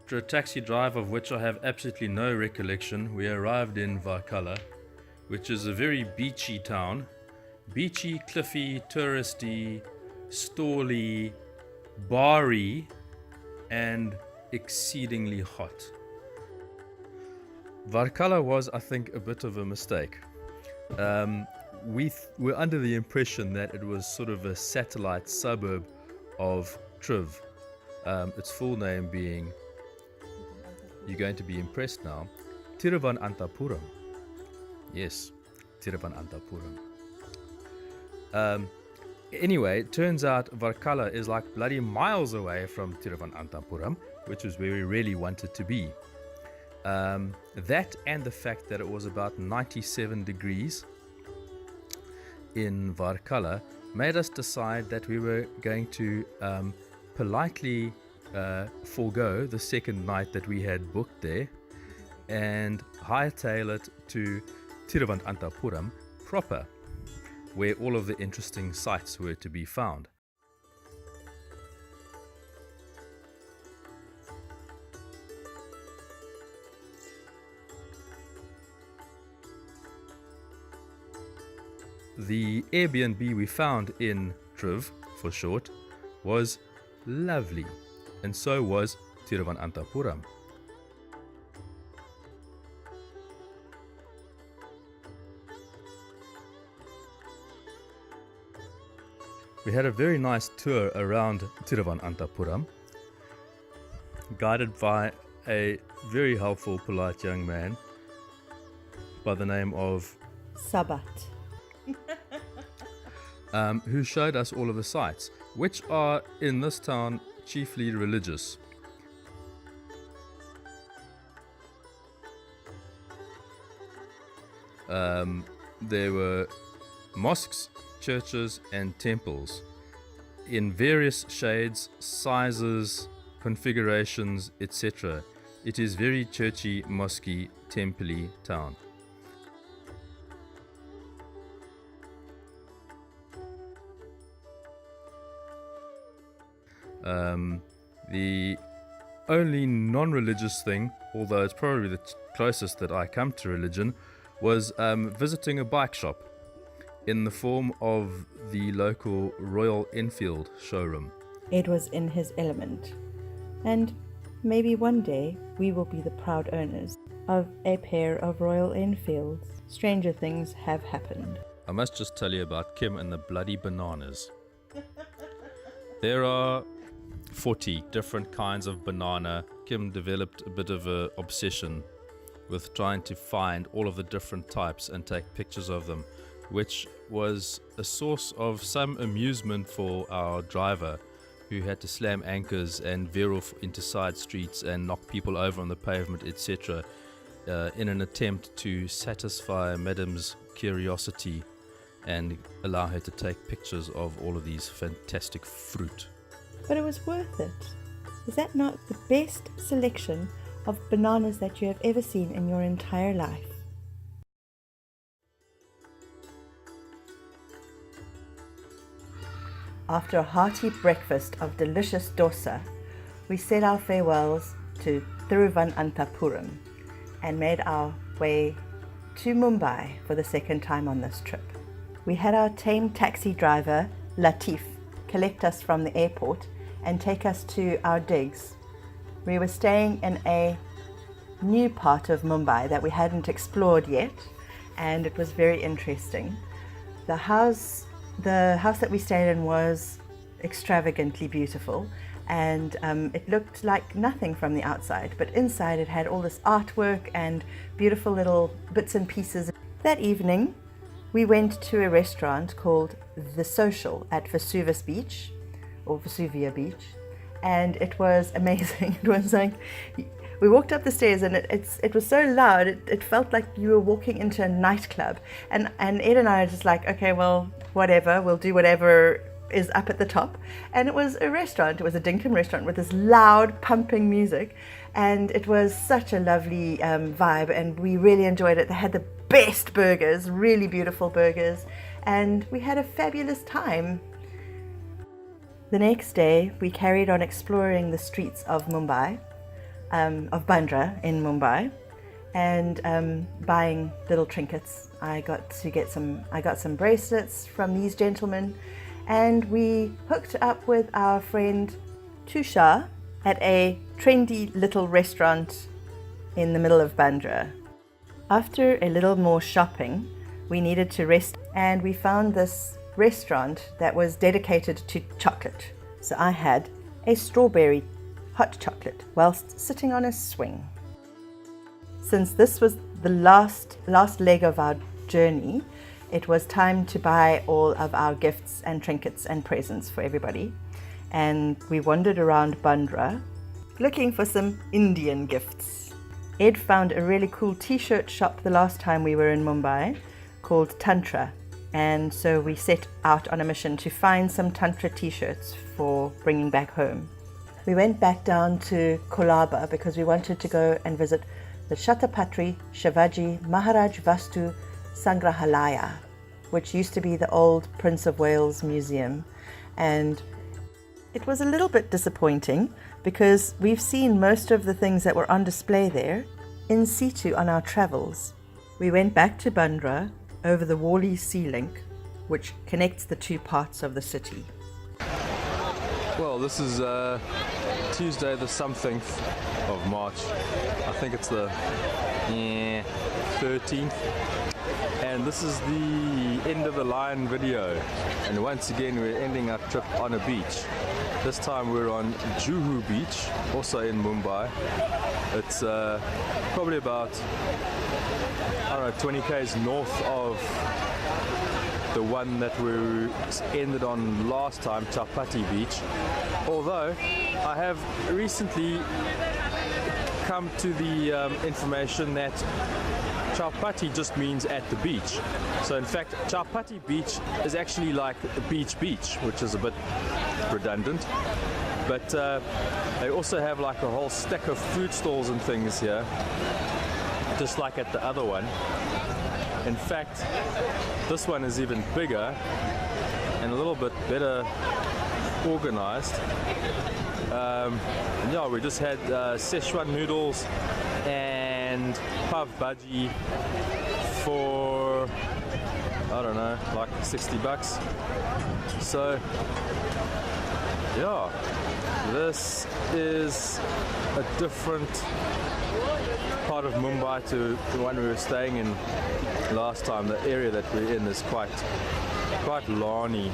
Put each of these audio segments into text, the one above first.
After a taxi drive of which I have absolutely no recollection, we arrived in Varkala, which is a very beachy town. Beachy, cliffy, touristy, stally, bar-y, and exceedingly hot. Varkala was, I think, a bit of a mistake. We were under the impression that it was sort of a satellite suburb of Triv. Its full name being, you're going to be impressed now, Thiruvananthapuram. Yes, Thiruvananthapuram. Anyway, it turns out Varkala is like bloody miles away from Thiruvananthapuram, which was where we really wanted to be. That and the fact that it was about 97 degrees in Varkala made us decide that we were going to politely forego the second night that we had booked there and hightail it to Thiruvananthapuram proper, where all of the interesting sights were to be found. The Airbnb we found in Triv, for short, was lovely, and so was Thiruvananthapuram. We had a very nice tour around Thiruvananthapuram, guided by a very helpful, polite young man by the name of Sabat. Who showed us all of the sites, which are in this town chiefly religious. There were mosques, churches and temples in various shades, sizes, configurations, etc. It is very churchy, mosquey, temple-y town. The only non-religious thing, although it's probably the closest that I come to religion, was visiting a bike shop in the form of the local Royal Enfield showroom. Ed was in his element, and maybe one day we will be the proud owners of a pair of Royal Enfields. Stranger things have happened. I must just tell you about Kim and the bloody bananas. There are 40 different kinds of banana. Kim developed a bit of an obsession with trying to find all of the different types and take pictures of them, which was a source of some amusement for our driver, who had to slam anchors and veer off into side streets and knock people over on the pavement, etc., in an attempt to satisfy Madame's curiosity and allow her to take pictures of all of these fantastic fruit. But it was worth it. Is that not the best selection of bananas that you have ever seen in your entire life? After a hearty breakfast of delicious dosa, we said our farewells to Thiruvananthapuram and made our way to Mumbai for the second time on this trip. We had our tame taxi driver, Latif, collect us from the airport and take us to our digs. We were staying in a new part of Mumbai that we hadn't explored yet, and it was very interesting. The house that we stayed in was extravagantly beautiful, and it looked like nothing from the outside, but inside it had all this artwork and beautiful little bits and pieces. That evening we went to a restaurant called The Social at Vesuvia Beach, and it was amazing. It was like, we walked up the stairs and it was so loud, it felt like you were walking into a nightclub, and Ed and I are just like, okay, well, whatever, we'll do whatever is up at the top. And it was a restaurant, it was a dinkum restaurant with this loud pumping music, and it was such a lovely vibe, and we really enjoyed it. They had the best burgers, really beautiful burgers, and we had a fabulous time. The next day we carried on exploring the streets of Mumbai. of Bandra in Mumbai, and buying little trinkets. I got some bracelets from these gentlemen, and we hooked up with our friend Tusha at a trendy little restaurant in the middle of Bandra. After a little more shopping, we needed to rest, and we found this restaurant that was dedicated to chocolate. So I had a strawberry hot chocolate whilst sitting on a swing. Since this was the last leg of our journey, it was time to buy all of our gifts and trinkets and presents for everybody. And we wandered around Bandra looking for some Indian gifts. Ed found a really cool t-shirt shop the last time we were in Mumbai called Tantra, and so we set out on a mission to find some Tantra t-shirts for bringing back home. We went back down to Kolaba because we wanted to go and visit the Chhatrapati Shivaji Maharaj Vastu Sangrahalaya, which used to be the old Prince of Wales Museum. And it was a little bit disappointing because we've seen most of the things that were on display there in situ on our travels. We went back to Bandra over the Worli Sea Link, which connects the two parts of the city. Well, this is Tuesday the somethingth of March. I think it's the 13th. And this is the end of the line video. And once again, we're ending our trip on a beach. This time we're on Juhu Beach, also in Mumbai. It's probably about, 20 k's north of the one that we ended on last time, Chhatrapati Beach. Although I have recently come to the information that Chhatrapati just means at the beach. So in fact, Chhatrapati Beach is actually like a beach, which is a bit redundant. But they also have like a whole stack of food stalls and things here, just like at the other one. In fact, this one is even bigger and a little bit better organized. Yeah, we just had Szechuan noodles and pav bhaji for, I don't know, like $60. So yeah, this is a different part of Mumbai to the one we were staying in last time. The area that we're in is quite lawny,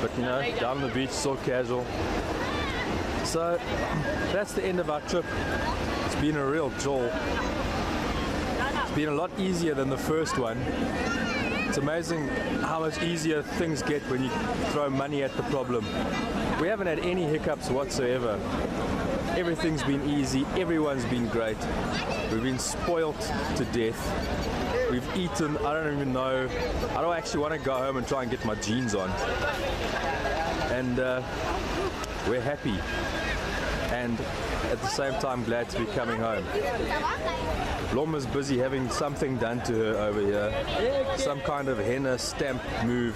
but you know, down the beach, so casual. So that's the end of our trip. It's been a real jolt. It's been a lot easier than the first one. It's amazing how much easier things get when you throw money at the problem. We haven't had any hiccups whatsoever. Everything's been easy, everyone's been great. We've been spoilt to death. We've eaten, I don't even know. I don't actually want to go home and try and get my jeans on. And we're happy. And at the same time glad to be coming home. Loma's busy having something done to her over here. Some kind of henna stamp move.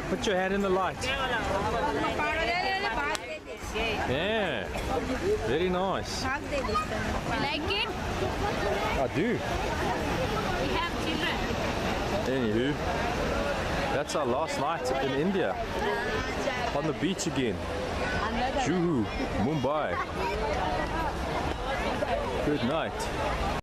Put your hand in the light. Yeah, very nice. You like it? I do. We have children. Anywho, that's our last night in India. On the beach again. Juhu, Mumbai. Good night.